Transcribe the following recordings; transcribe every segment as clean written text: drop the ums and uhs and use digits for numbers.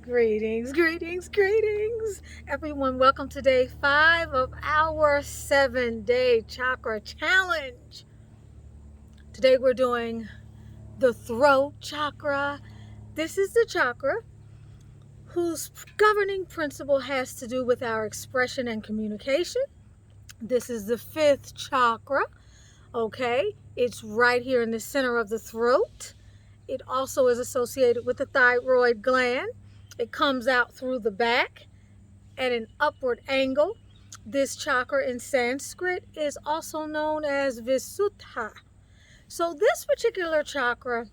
Greetings, greetings, greetings, everyone. Welcome to day 5 of our 7-day chakra challenge. Today we're doing the throat chakra. This is the chakra whose governing principle has to do with our expression and communication. This is the 5th chakra. Okay, it's right here in the center of the throat. It also is associated with the thyroid gland. It comes out through the back at an upward angle. This chakra in Sanskrit is also known as Visuddha. So this particular chakra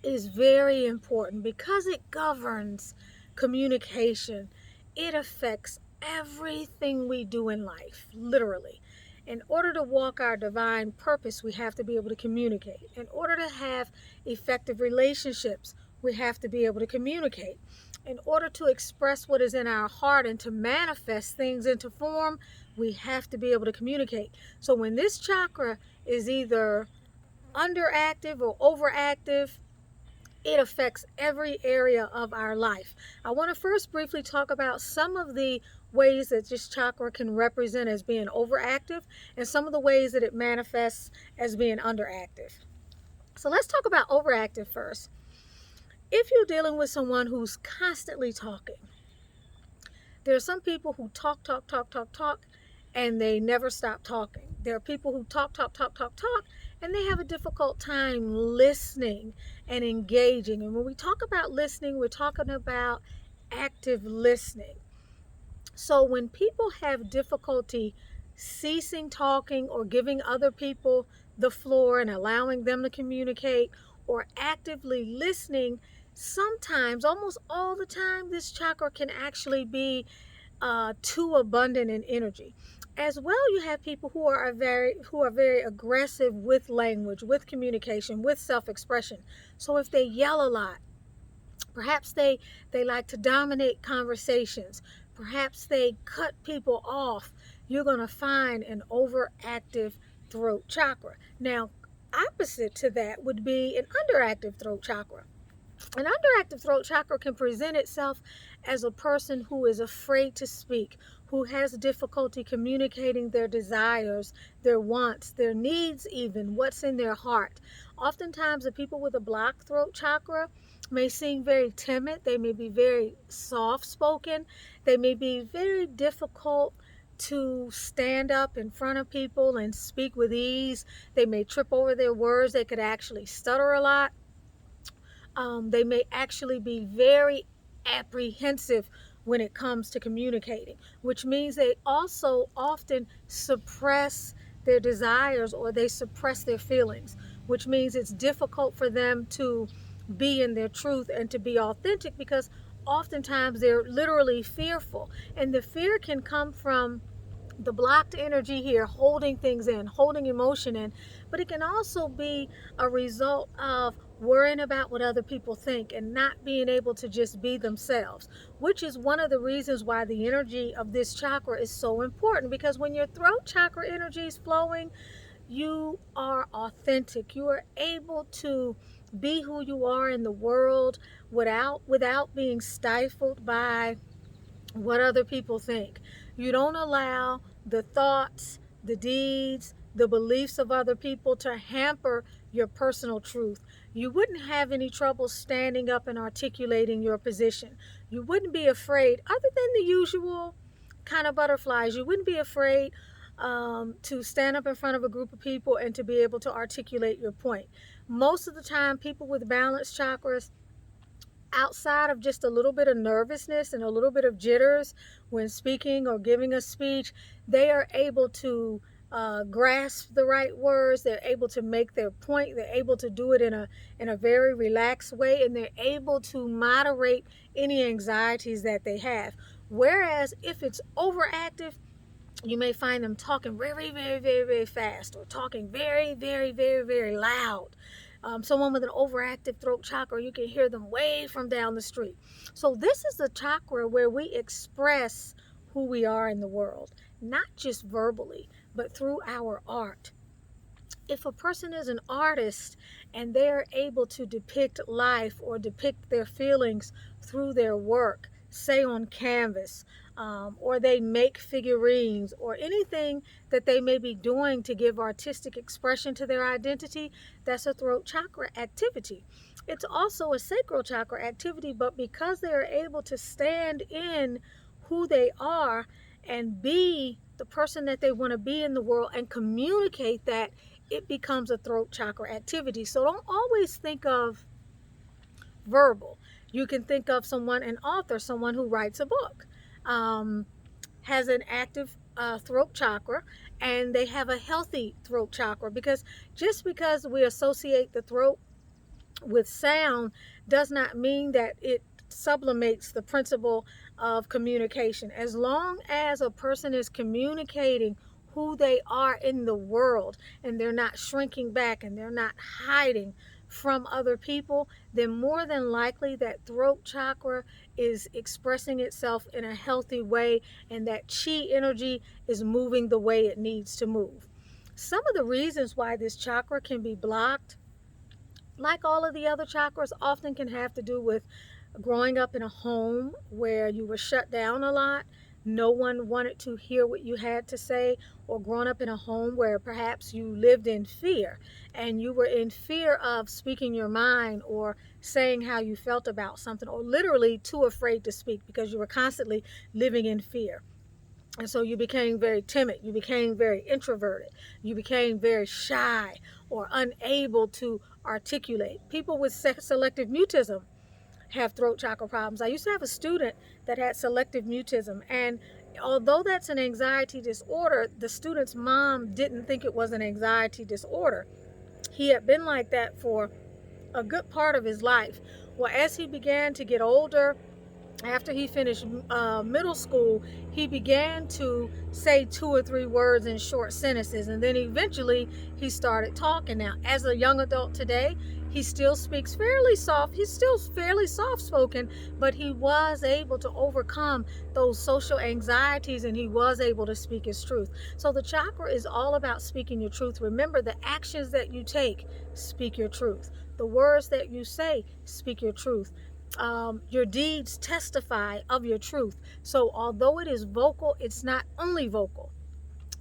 is very important because it governs communication. It affects everything we do in life, literally. In order to walk our divine purpose, we have to be able to communicate. In order to have effective relationships, we have to be able to communicate. In order to express what is in our heart and to manifest things into form, we have to be able to communicate. So when this chakra is either underactive or overactive, it affects every area of our life. I want to first briefly talk about some of the ways that this chakra can represent as being overactive and some of the ways that it manifests as being underactive. So let's talk about overactive first. If you're dealing with someone who's constantly talking, there are some people who talk, and they never stop talking. There are people who talk, and they have a difficult time listening and engaging. And when we talk about listening, we're talking about active listening. So when people have difficulty ceasing talking or giving other people the floor and allowing them to communicate or actively listening, sometimes, almost all the time, this chakra can actually be too abundant in energy. As well, you have people who are very aggressive with language, with communication, with self-expression. So if they yell a lot, perhaps they like to dominate conversations, perhaps they cut people off, you're going to find an overactive throat chakra. Now, opposite to that would be an underactive throat chakra. An underactive throat chakra can present itself as a person who is afraid to speak, who has difficulty communicating their desires, their wants, their needs, even what's in their heart. Oftentimes, the people with a blocked throat chakra may seem very timid. They may be very soft-spoken. They may be very difficult to stand up in front of people and speak with ease. They may trip over their words. They could actually stutter a lot. They may actually be very apprehensive when it comes to communicating, which means they also often suppress their desires or they suppress their feelings, which means it's difficult for them to be in their truth and to be authentic because oftentimes they're literally fearful. And the fear can come from the blocked energy here, holding things in, holding emotion in, but it can also be a result of worrying about what other people think and not being able to just be themselves, which is one of the reasons why the energy of this chakra is so important, because when your throat chakra energy is flowing, you are authentic. You are able to be who you are in the world without being stifled by what other people think. You don't allow the thoughts, the deeds, the beliefs of other people to hamper your personal truth. You wouldn't have any trouble standing up and articulating your position. You wouldn't be afraid, other than the usual kind of butterflies, you wouldn't be afraid to stand up in front of a group of people and to be able to articulate your point. Most of the time, people with balanced chakras, outside of just a little bit of nervousness and a little bit of jitters when speaking or giving a speech, they are able to grasp the right words. They're able to make their point. They're able to do it in a very relaxed way, and they're able to moderate any anxieties that they have. Whereas if it's overactive, you may find them talking very fast, or talking very loud. Someone with an overactive throat chakra, you can hear them way from down the street. So this is the chakra where we express who we are in the world, not just verbally, but through our art. if a person is an artist and they're able to depict life or depict their feelings through their work, say on canvas, or they make figurines or anything that they may be doing to give artistic expression to their identity, that's a throat chakra activity. It's also a sacral chakra activity, but because they're able to stand in who they are and be the person that they want to be in the world and communicate that, it becomes a throat chakra activity. So don't always think of verbal. You can think of someone, an author, someone who writes a book, has an active throat chakra, and they have a healthy throat chakra, because just because we associate the throat with sound does not mean that it sublimates the principle of communication. As long as a person is communicating who they are in the world and they're not shrinking back and they're not hiding from other people, then more than likely that throat chakra is expressing itself in a healthy way and that chi energy is moving the way it needs to move. Some of the reasons why this chakra can be blocked, like all of the other chakras, often can have to do with growing up in a home where you were shut down a lot. No one wanted to hear what you had to say, or growing up in a home where perhaps you lived in fear and you were in fear of speaking your mind or saying how you felt about something, or literally too afraid to speak because you were constantly living in fear. And so you became very timid, you became very introverted, you became very shy or unable to articulate. People with selective mutism have throat chakra problems. I used to have a student that had selective mutism, and although that's an anxiety disorder, the student's mom didn't think it was an anxiety disorder. He had been like that for a good part of his life. Well, as he began to get older, after he finished middle school, he began to say 2 or 3 words in short sentences, and then eventually he started talking. Now, as a young adult today, he still speaks fairly soft. He's still fairly soft-spoken, but he was able to overcome those social anxieties, and he was able to speak his truth. So the chakra is all about speaking your truth. Remember, the actions that you take, speak your truth. The words that you say, speak your truth. Your deeds testify of your truth. So although it is vocal, it's not only vocal.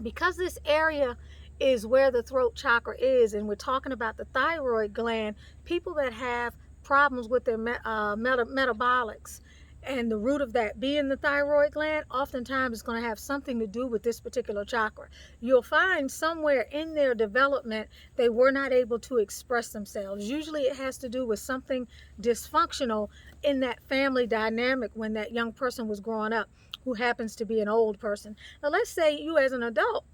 Because this area is where the throat chakra is, and we're talking about the thyroid gland, people that have problems with their metabolics, and the root of that being the thyroid gland, oftentimes is going to have something to do with this particular chakra. You'll find somewhere in their development they were not able to express themselves. Usually it has to do with something dysfunctional in that family dynamic when that young person was growing up, who happens to be an old person. Now let's say you as an adult,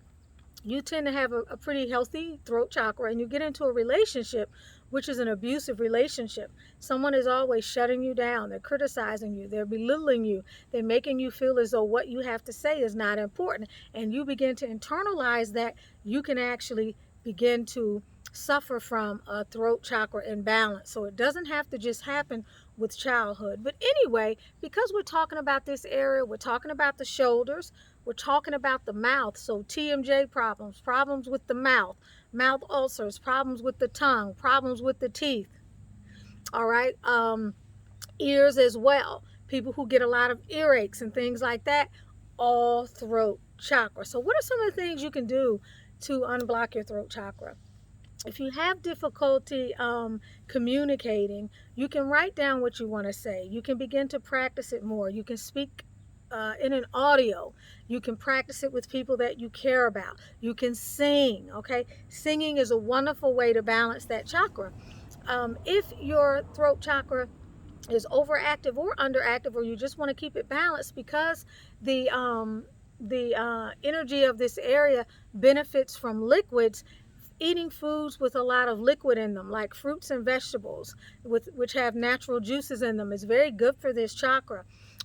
you tend to have a pretty healthy throat chakra, and you get into a relationship which is an abusive relationship. Someone is always shutting you down. They're criticizing you. They're belittling you. They're making you feel as though what you have to say is not important. And you begin to internalize that, you can actually begin to suffer from a throat chakra imbalance. So it doesn't have to just happen with childhood. But anyway, because we're talking about this area, we're talking about the shoulders, we're talking about the mouth. So TMJ problems, problems with the mouth ulcers, problems with the tongue, problems with the teeth. All right. Ears as well. People who get a lot of earaches and things like that, all throat chakra. So what are some of the things you can do to unblock your throat chakra? If you have difficulty communicating, you can write down what you want to say. You can begin to practice it more. You can speak in an audio. You can practice it with people that you care about. You can sing, okay? Singing is a wonderful way to balance that chakra. If your throat chakra is overactive or underactive, or you just want to keep it balanced, because the energy of this area benefits from liquids, eating foods with a lot of liquid in them, like fruits and vegetables, which have natural juices in them, is very good for this chakra.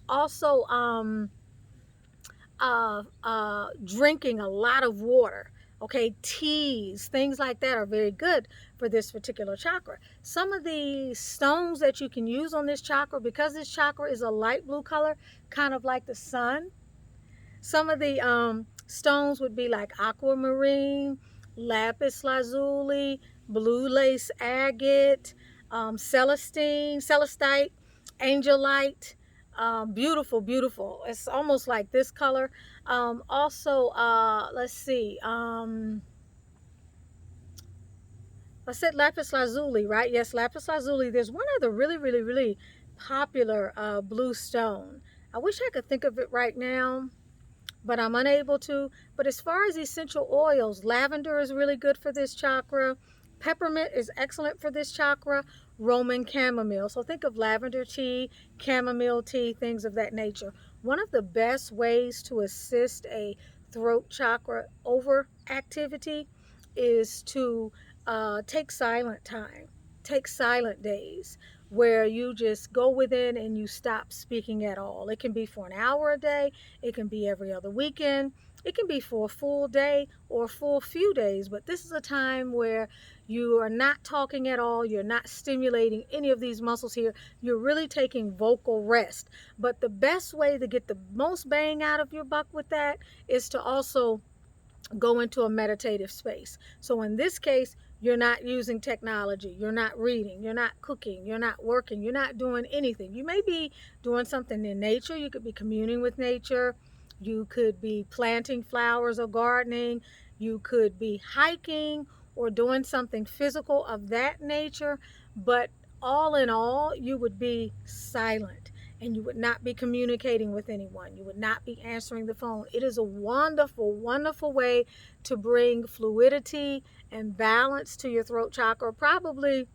Also, drinking a lot of water, okay, teas, things like that are very good for this particular chakra. Some of the stones that you can use on this chakra, because this chakra is a light blue color, kind of like the sun, some of the stones would be like aquamarine, lapis lazuli, blue lace agate, celestite, angelite. Beautiful, beautiful. It's almost like this color. Also, let's see. I said lapis lazuli, right? Yes, lapis lazuli. There's one other really, really, really popular blue stone. I wish I could think of it right now, but I'm unable to. But as far as essential oils, lavender is really good for this chakra. Peppermint is excellent for this chakra. Roman chamomile. So think of lavender tea, chamomile tea, things of that nature. One of the best ways to assist a throat chakra overactivity is to take silent time, take silent days where you just go within and you stop speaking at all. It can be for an hour a day, it can be every other weekend, it can be for a full day or a full few days, but this is a time where you are not talking at all, you're not stimulating any of these muscles here, you're really taking vocal rest. But the best way to get the most bang out of your buck with that is to also go into a meditative space. So in this case, you're not using technology, you're not reading, you're not cooking, you're not working, you're not doing anything. You may be doing something in nature, you could be communing with nature, you could be planting flowers or gardening, you could be hiking or doing something physical of that nature, but all in all, you would be silent and you would not be communicating with anyone. You would not be answering the phone. It is a wonderful, wonderful way to bring fluidity and balance to your throat chakra. Probably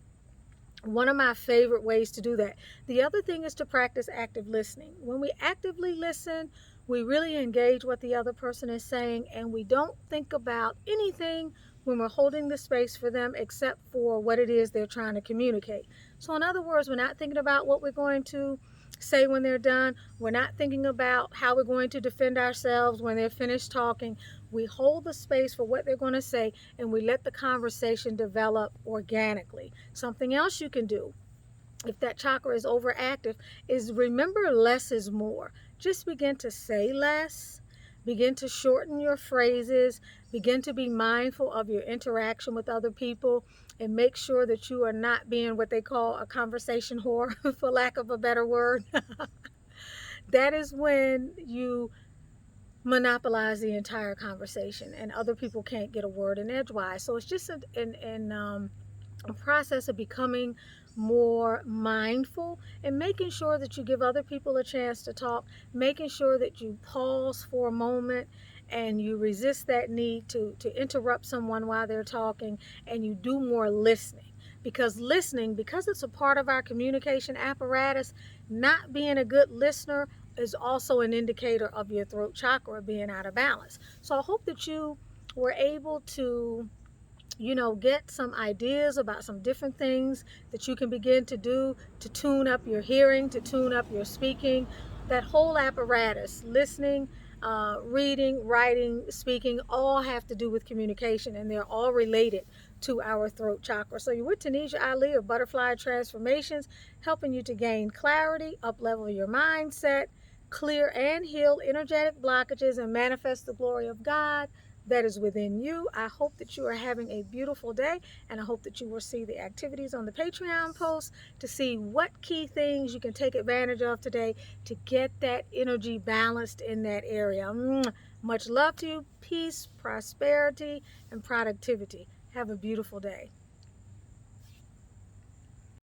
one of my favorite ways to do that. The other thing is to practice active listening. When we actively listen, we really engage what the other person is saying, and we don't think about anything when we're holding the space for them except for what it is they're trying to communicate. So in other words, we're not thinking about what we're going to say when they're done. We're not thinking about how we're going to defend ourselves when they're finished talking. We hold the space for what they're going to say, and we let the conversation develop organically. Something else you can do if that chakra is overactive is remember less is more. Just begin to say less. Begin to shorten your phrases. Begin to be mindful of your interaction with other people, and make sure that you are not being what they call a conversation whore, for lack of a better word. That is when you monopolize the entire conversation and other people can't get a word in edgewise. So it's just a process of becoming more mindful and making sure that you give other people a chance to talk, making sure that you pause for a moment and you resist that need to interrupt someone while they're talking, and you do more listening. Because listening, because it's a part of our communication apparatus, not being a good listener is also an indicator of your throat chakra being out of balance. So I hope that you were able to get some ideas about some different things that you can begin to do to tune up your hearing, to tune up your speaking. That whole apparatus, listening, reading, writing, speaking, all have to do with communication, and they're all related to our throat chakra. So you're with Tanisha Ali of Butterfly Transformations, helping you to gain clarity, up-level your mindset, clear and heal energetic blockages, and manifest the glory of God that is within you. I hope that you are having a beautiful day, and I hope that you will see the activities on the Patreon post to see what key things you can take advantage of today to get that energy balanced in that area. Much love to you. Peace, prosperity, and productivity. Have a beautiful day.